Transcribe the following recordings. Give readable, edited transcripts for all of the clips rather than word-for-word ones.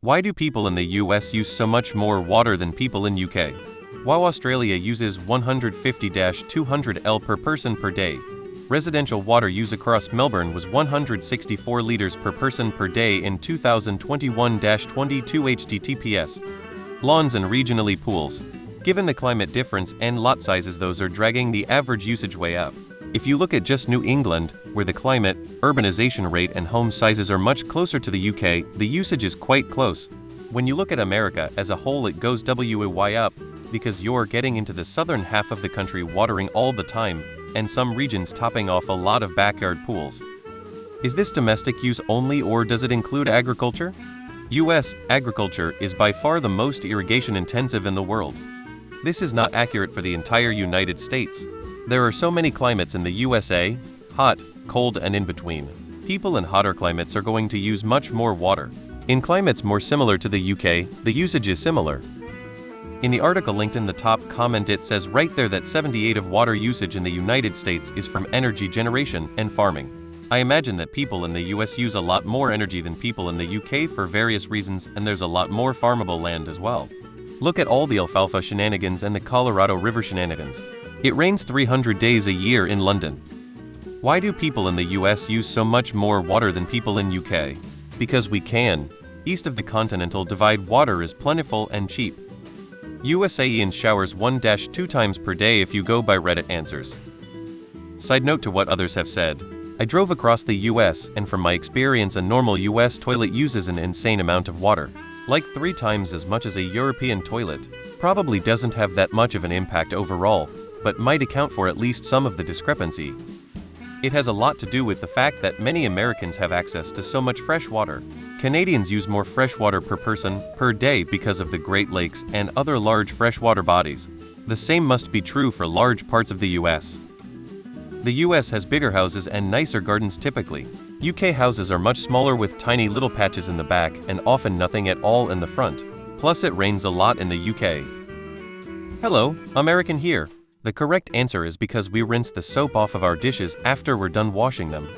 Why do people in the US use so much more water than people in UK? While Australia uses 150-200 L per person per day, residential water use across Melbourne was 164 litres per person per day in 2021-22 HTTPS. Lawns and regionally pools. Given the climate difference and lot sizes, those are dragging the average usage way up. If you look at just New England, where the climate, urbanization rate and home sizes are much closer to the UK, the usage is quite close. When you look at America as a whole, it goes way up, because you're getting into the southern half of the country watering all the time, and some regions topping off a lot of backyard pools. Is this domestic use only, or does it include agriculture? US agriculture is by far the most irrigation intensive in the world. This is not accurate for the entire United States. There are so many climates in the USA, hot, cold and in between. People in hotter climates are going to use much more water. In climates more similar to the UK, the usage is similar. In the article linked in the top comment, it says right there that 78% of water usage in the United States is from energy generation and farming. I imagine that people in the US use a lot more energy than people in the UK for various reasons, and there's a lot more farmable land as well. Look at all the alfalfa shenanigans and the Colorado River shenanigans. It rains 300 days a year in London. Why do people in the US use so much more water than people in UK? Because we can. East of the Continental Divide, water is plentiful and cheap. USAean showers 1-2 times per day if you go by Reddit answers. Side note to what others have said. I drove across the US, and from my experience, a normal US toilet uses an insane amount of water. Like 3 times as much as a European toilet. Probably doesn't have that much of an impact overall, but might account for at least some of the discrepancy. It has a lot to do with the fact that many Americans have access to so much fresh water. Canadians use more fresh water per person per day because of the Great Lakes and other large freshwater bodies. The same must be true for large parts of the US. The US has bigger houses and nicer gardens typically. UK houses are much smaller with tiny little patches in the back and often nothing at all in the front. Plus it rains a lot in the UK. Hello, American here. The correct answer is because we rinse the soap off of our dishes after we're done washing them.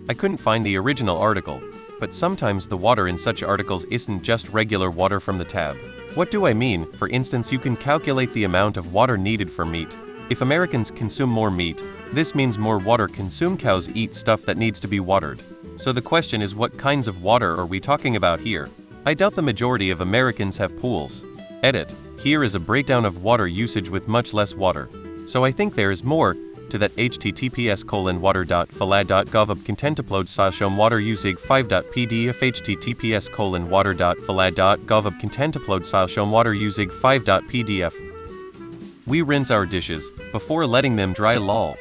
I couldn't find the original article, but sometimes the water in such articles isn't just regular water from the tab. What do I mean? For instance, you can calculate the amount of water needed for meat. If Americans consume more meat, this means more water consumed. Cows eat stuff that needs to be watered. So the question is, what kinds of water are we talking about here? I doubt the majority of Americans have pools. Edit. Here is a breakdown of water usage with much less water. So I think there is more to that. https://water.falad.gov content upload /shown water usig 5.pdf https://water.falad.gov content upload /shown water usig 5.pdf. We rinse our dishes before letting them dry lol.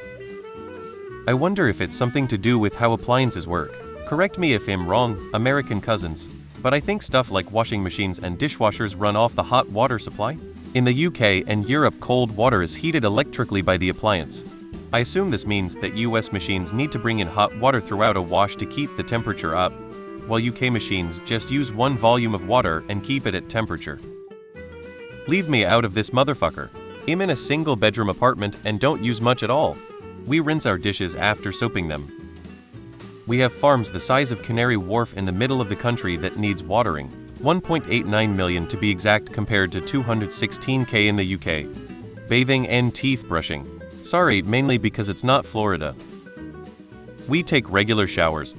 I wonder if it's something to do with how appliances work. Correct me if I'm wrong, American cousins. But I think stuff like washing machines and dishwashers run off the hot water supply. In the UK and Europe, cold water is heated electrically by the appliance. I assume this means that US machines need to bring in hot water throughout a wash to keep the temperature up, while UK machines just use one volume of water and keep it at temperature. Leave me out of this motherfucker. I'm in a single bedroom apartment and don't use much at all. We rinse our dishes after soaping them. We have farms the size of Canary Wharf in the middle of the country that needs watering, 1.89 million to be exact compared to 216k in the UK. Bathing and teeth brushing. Sorry, mainly because it's not Florida. We take regular showers,